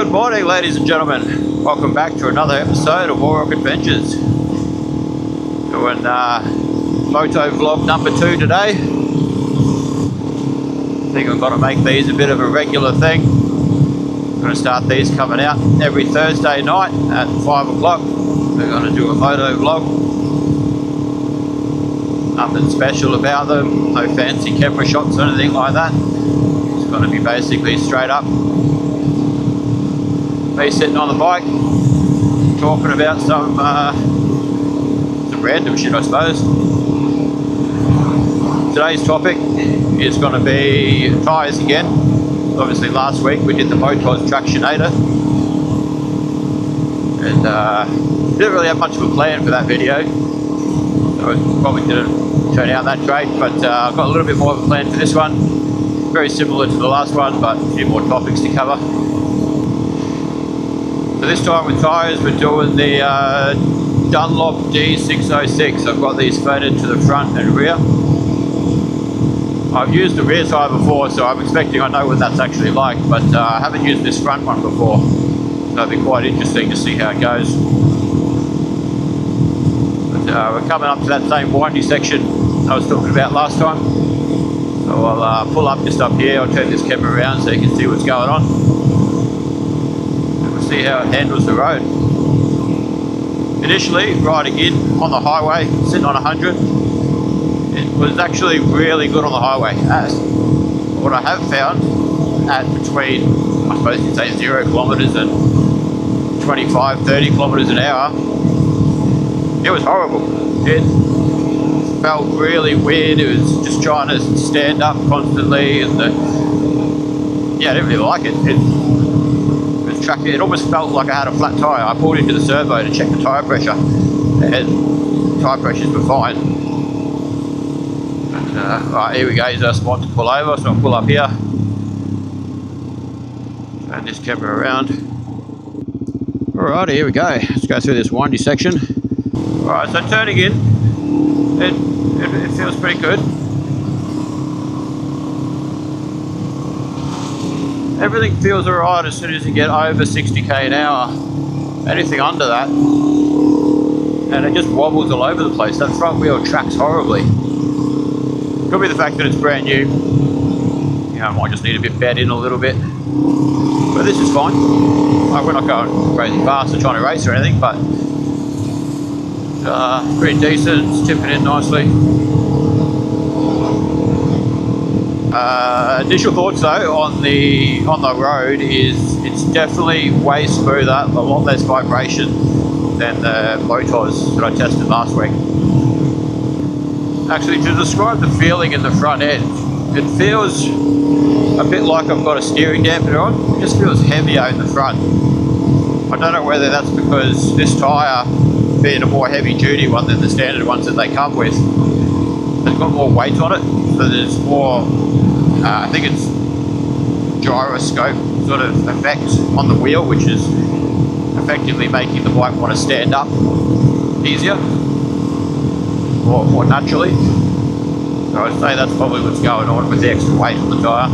Good morning, ladies and gentlemen. Welcome back to another episode of Alrock Adventures. Doing moto vlog number 2 today. I think I've got to make these a bit of a regular thing. I'm going to start these coming out every Thursday night at 5 o'clock. We're going to do a moto vlog. Nothing special about them, no fancy camera shots or anything like that. It's going to be basically straight up me sitting on the bike, talking about some random shit, I suppose. Today's topic is going to be tyres again. Obviously last week we did the Motoz Tractionator, and didn't really have much of a plan for that video, so it probably didn't turn out that great, but I've got a little bit more of a plan for this one. Very similar to the last one, but a few more topics to cover. So this time with tyres, we're doing the Dunlop D606. I've got these fitted to the front and rear. I've used the rear tyre before, so I'm expecting I know what that's actually like, but I haven't used this front one before. So it'll be quite interesting to see how it goes. But we're coming up to that same windy section I was talking about last time. So I'll pull up just up here. I'll turn this camera around so you can see what's going on. See how it handles the road. Initially, riding in on the highway, sitting on 100, it was actually really good on the highway. What I have found at between, I suppose you'd say 0 kilometres and 25-30 kilometres an hour, it was horrible. It felt really weird. It was just trying to stand up constantly, and yeah, I didn't really like it. It almost felt like I had a flat tyre. I pulled into the servo to check the tyre pressure, and tyre pressures were fine. But, right, here we go. Here's our spot to pull over, so I'll pull up here. Turn this camera around. Alright, here we go. Let's go through this windy section. Alright, so turning in, it feels pretty good. Everything feels alright as soon as you get over 60k an hour. Anything under that, and it just wobbles all over the place. That front wheel tracks horribly. Could be the fact that it's brand new. You know, I might just need a bit bed in a little bit. But this is fine. Like, we're not going crazy fast or trying to race or anything, but pretty decent. It's tipping in nicely. Initial thoughts though on the road is it's definitely way smoother, a lot less vibration than the Motoz that I tested last week. Actually, to describe the feeling in the front end, it feels a bit like I've got a steering dampener on. It just feels heavier in the front. I don't know whether that's because this tyre, being a more heavy duty one than the standard ones that they come with, has got more weight on it, so there's more, I think it's gyroscope sort of effect on the wheel, which is effectively making the bike want to stand up easier or more naturally. So I'd say that's probably what's going on with the extra weight on the tyre.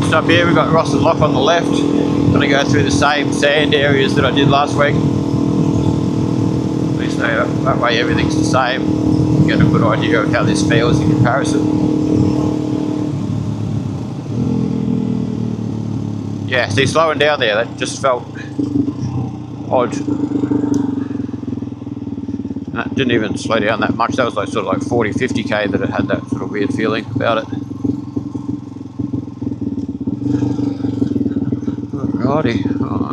Just up here we've got Ross and Lock on the left. Going to go through the same sand areas that I did last week. At least that way everything's the same. Get a good idea of how this feels in comparison. Yeah, see, slowing down there, that just felt odd. And that didn't even slow down that much. That was like sort of like 40-50k that it had that sort of weird feeling about it. Alrighty,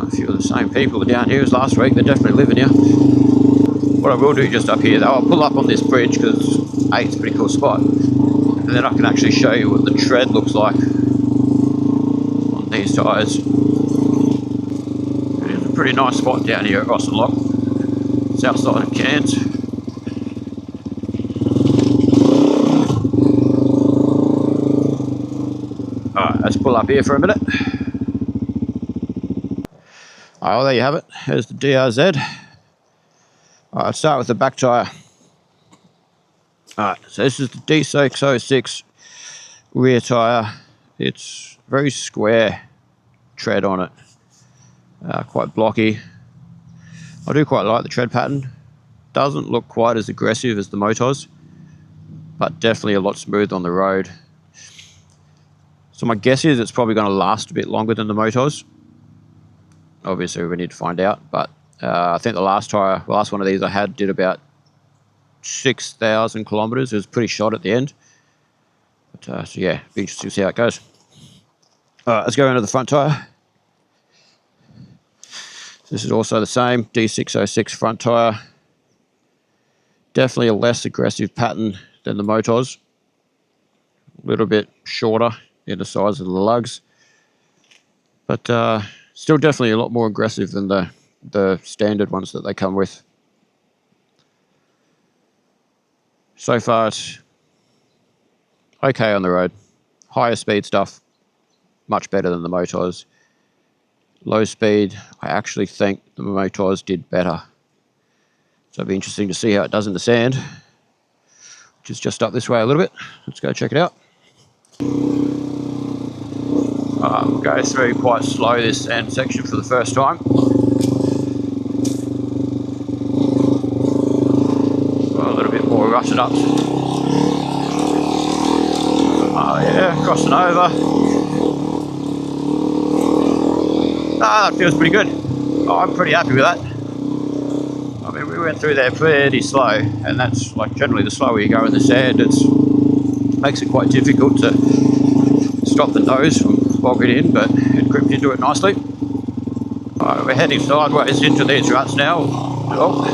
a few of the same people are down here as last week. They're definitely living here. What I will do just up here though, I'll pull up on this bridge because it's a pretty cool spot, and then I can actually show you what the tread looks like on these tyres. It is a pretty nice spot down here at Ross and Lock, south side of Cairns. Alright, let's pull up here for a minute. Alright, well there you have it. There's the DRZ. Alright, let's start with the back tyre. Alright, so this is the D606 rear tyre. It's very square tread on it. quite blocky. I do quite like the tread pattern. Doesn't look quite as aggressive as the Motoz, but definitely a lot smoother on the road. So my guess is it's probably going to last a bit longer than the Motoz. Obviously we need to find out, but I think the last one of these I had did about 6,000 kilometers. It was pretty short at the end. But, so yeah, be interesting to see how it goes. Alright, let's go into the front tyre. This is also the same, D606 front tyre. Definitely a less aggressive pattern than the Motoz. A little bit shorter in the size of the lugs. But still definitely a lot more aggressive than the standard ones that they come with. So far it's okay on the road. Higher speed stuff, much better than the Motoz. Low speed, I actually think the Motoz did better. So it'll be interesting to see how it does in the sand, which is just up this way a little bit. Let's go check it out. We'll go through quite slow this sand section for the first time. A little bit more rutted up. Oh yeah, crossing over. That feels pretty good. Oh, I'm pretty happy with that. I mean, we went through there pretty slow, and that's like generally the slower you go in the sand, it makes it quite difficult to stop the nose from bogging in, but it gripped into it nicely. We're heading sideways into these ruts now. Oh.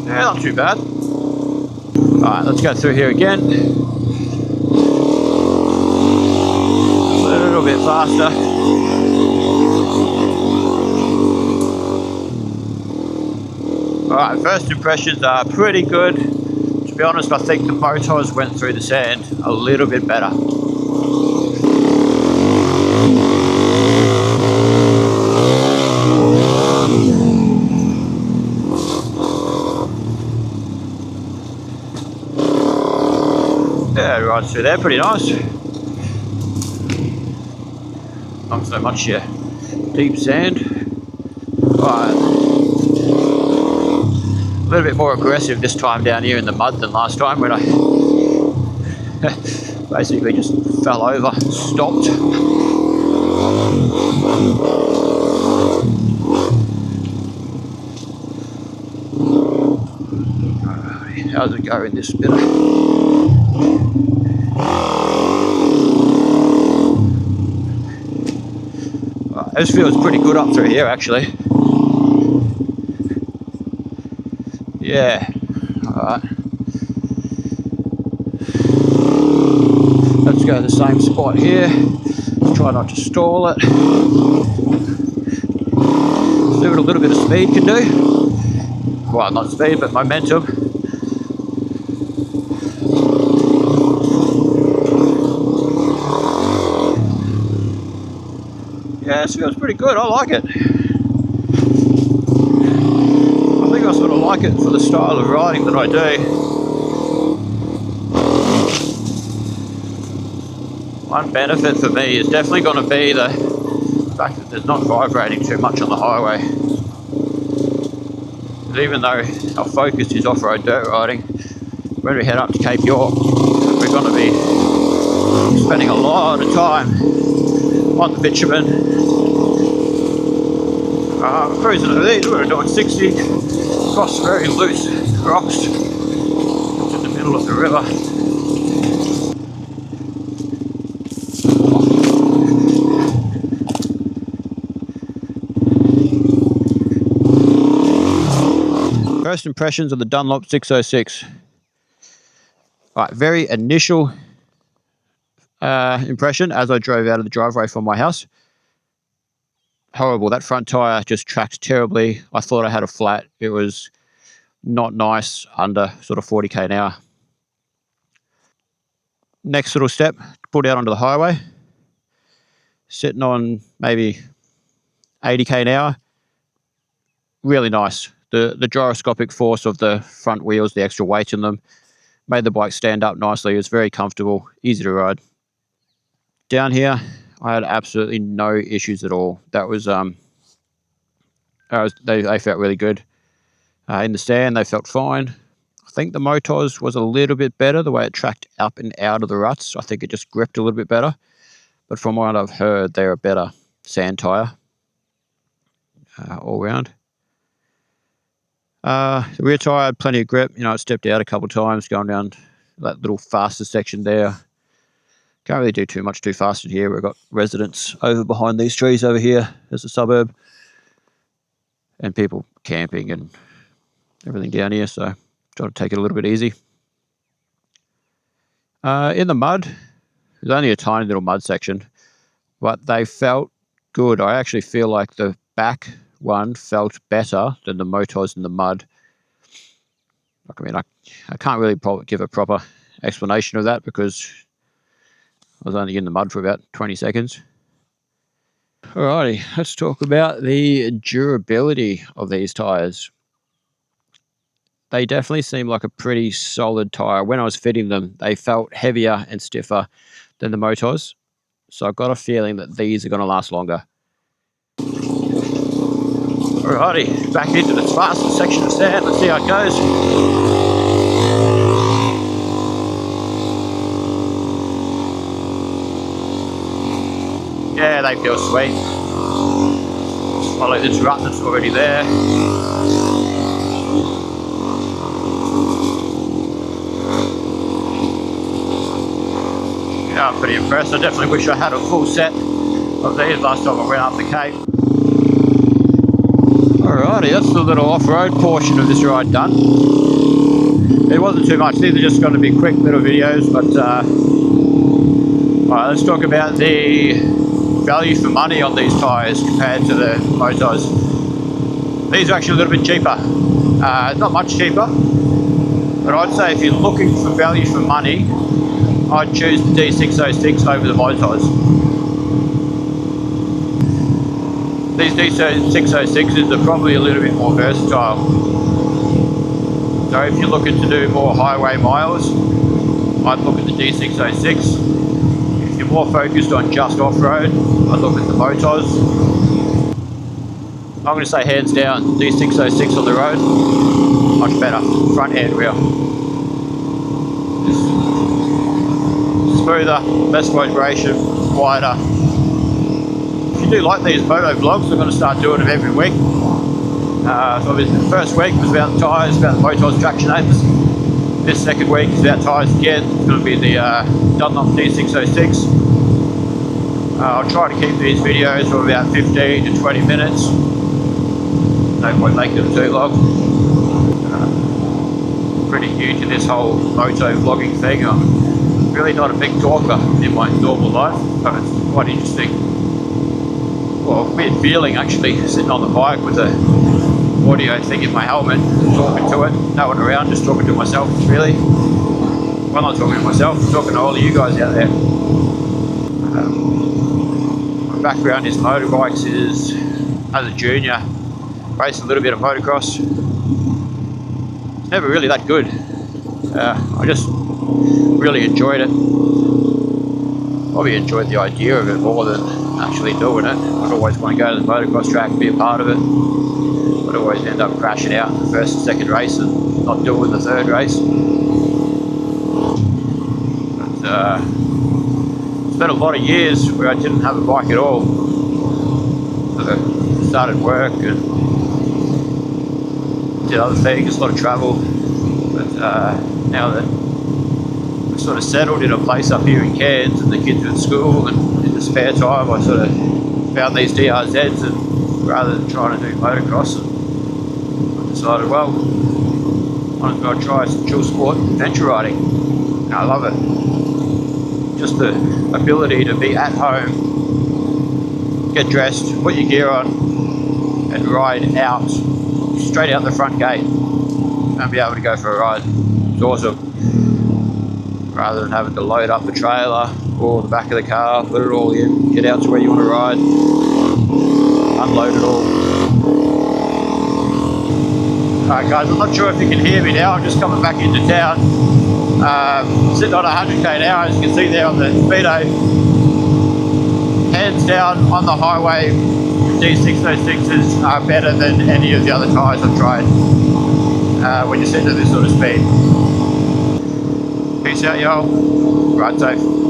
Yeah, not too bad. Alright, let's go through here again. A little bit faster. Alright, first impressions are pretty good. To be honest, I think the Motoz went through the sand a little bit better. Yeah, right through there, pretty nice. Not so much deep sand. Right. A little bit more aggressive this time down here in the mud than last time when I basically just fell over, stopped. How's it going this bit? This feels pretty good up through here actually. Yeah, alright. Let's go to the same spot here. Try not to stall it. See what a little bit of speed can do. Well, not speed, but momentum. Yeah, this feels pretty good. I like it. I think I sort of like it for the style of riding that I do. One benefit for me is definitely going to be the fact that there's not vibrating too much on the highway. Because even though our focus is off-road dirt riding, when we head up to Cape York, we're going to be spending a lot of time on the bitumen. Cruising over these, we're doing 60 across very loose rocks in the middle of the river. First impressions of the Dunlop 606. Right, very initial impression as I drove out of the driveway from my house. Horrible. That front tyre just tracked terribly. I thought I had a flat. It was not nice under sort of 40k an hour. Next little step, pulled out onto the highway. Sitting on maybe 80k an hour. Really nice. The gyroscopic force of the front wheels, the extra weight in them, Made the bike stand up nicely. It was very comfortable, easy to ride. Down here, I had absolutely no issues at all. That was they felt really good. In the stand, they felt fine. I think the Motoz was a little bit better, the way it tracked up and out of the ruts. I think it just gripped a little bit better. But from what I've heard, they're a better sand tyre all round. The rear tyre had plenty of grip. You know, it stepped out a couple of times going down that little faster section there. Can't really do too much too fast in here. We've got residents over behind these trees over here as a suburb. And people camping and everything down here, so try to take it a little bit easy. In the mud, there's only a tiny little mud section, but they felt good. I actually feel like the back one felt better than the Motoz in the mud. I mean, I can't really give a proper explanation of that because I was only in the mud for about 20 seconds. Alrighty, let's talk about the durability of these tyres. They definitely seem like a pretty solid tyre. When I was fitting them, they felt heavier and stiffer than the Motoz. So I've got a feeling that these are going to last longer. Alrighty, back into the fastest section of sand. Let's see how it goes. Yeah, they feel sweet. Follow this rut that's already there. Yeah, I'm pretty impressed. I definitely wish I had a full set of these last time I went up the Cape. Alrighty, that's the little off-road portion of this ride done. It wasn't too much. These are just going to be quick little videos, but alright, let's talk about the value for money on these tyres compared to the Motoz. These are actually a little bit cheaper. Not much cheaper, but I'd say if you're looking for value for money, I'd choose the D606 over the Motoz. These D606s are probably a little bit more versatile. So if you're looking to do more highway miles, I'd look at the D606. If you're more focused on just off-road, I'd look at the Motoz. I'm going to say hands down, D606 on the road, much better, front and rear. Smoother, less vibration, quieter. If you do like these moto vlogs, I'm going to start doing them every week. So obviously the first week was about the tyres, about the Motoz Tractionators. This second week is about tyres again. It's going to be the Dunlop D606. I'll try to keep these videos for about 15 to 20 minutes. No point making them too long. Pretty new to this whole moto vlogging thing. I'm really not a big talker in my normal life, but it's quite interesting. Well, weird feeling actually, sitting on the bike with a audio thing in my helmet, talking to it, no one around, just talking to myself, really. Well, I'm not talking to myself, I'm talking to all of you guys out there. My background is motorbikes. Is as a junior, raced a little bit of motocross. It's never really that good. I just really enjoyed it. Probably enjoyed the idea of it more than actually doing it. I'd always want to go to the motocross track, be a part of it. I'd always end up crashing out in the first and second race and not doing the third race. But spent a lot of years where I didn't have a bike at all. So I started work and did other things, a lot of travel. But now that I've sort of settled in a place up here in Cairns and the kids are at school, and in the spare time I sort of found these DRZs, and rather than trying to do motocross, I decided, well, might as well try some chill sport adventure riding. And I love it. Just the ability to be at home, get dressed, put your gear on and ride out, straight out the front gate and be able to go for a ride. It's awesome. Rather than having to load up the trailer or the back of the car, put it all in, get out to where you want to ride, unload it all. Alright guys, I'm not sure if you can hear me now, I'm just coming back into town. sitting on 100k an hour, as you can see there on the speedo. Hands down on the highway, D606s are better than any of the other tyres I've tried when you're sitting at this sort of speed. Peace out, y'all. Ride safe.